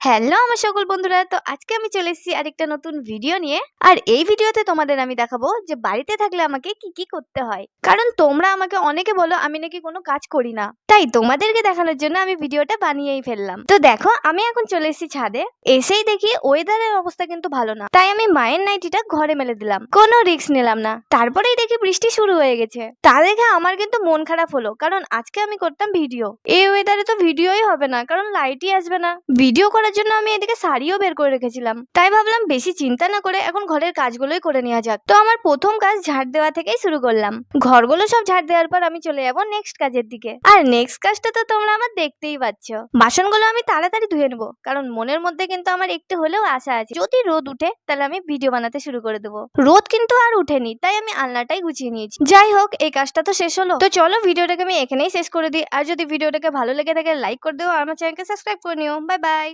Hello আমার সকল বন্ধুরা, তো আজকে আমি চলে এসেছি আরেকটা নতুন ভিডিও নিয়ে। আর এই ভিডিওতে তোমাদের আমি দেখাবো যে বাড়িতে থাকলে আমাকে কি কি করতে হয়, কারণ তোমরা আমাকে অনেকে বলো আমি নাকি কোনো কাজ করি না, তাই তোমাদেরকে দেখানোর জন্য আমি ভিডিওটা বানিয়েই ফেললাম। তো দেখো আমি এখন চলে এসেছি ছাদে, এসেই দেখি ওয়েদারের অবস্থা কিন্তু ভালো না, তাই আমি মায়ের নাইটিটা ঘরে মেলে দিলাম, কোনো রিস্ক নিলাম না। তারপরেই দেখি বৃষ্টি শুরু হয়ে গেছে, তা দেখে আমার কিন্তু মন খারাপ হলো, কারণ আজকে আমি করতাম ভিডিও, এই ওয়েদারে তো ভিডিওই হবে না, কারণ লাইটই আসবে না। ভিডিও করার জন্য আমি এদিকে শাড়িও বের করে রেখেছিলাম, তাই ভাবলাম বেশি চিন্তা না করে এখন ঘরের কাজগুলোই করে নেওয়া যাক। তো আমার প্রথম কাজ ঝাড় দেওয়া থেকেই শুরু করলাম। ঘরগুলো সব ঝাড় দেওয়ার পর আমি চলে যাবো নেক্সট কাজের দিকে। আর নেক্সট কাজটা তো তোমরা আমার দেখতেই পাচ্ছ, বাসনগুলো আমি তাড়াতাড়ি ধুয়ে নেবো, কারণ মনের মধ্যে কিন্তু আমার একটু হলেও আশা আছে যদি রোদ উঠে তাহলে আমি ভিডিও বানাতে শুরু করে দেবো। রোদ কিন্তু আর উঠেনি, তাই আমি আলনাটাই গুছিয়ে নিয়েছি। যাই হোক, এই কাজটা তো শেষ হলো, তো চলো ভিডিওটাকে আমি এখানেই শেষ করে দিই। আর যদি ভিডিওটাকে ভালো লেগে থাকে লাইক করে দিও, আর আমার চ্যানেলকে সাবস্ক্রাইব করে নিও। Bye bye.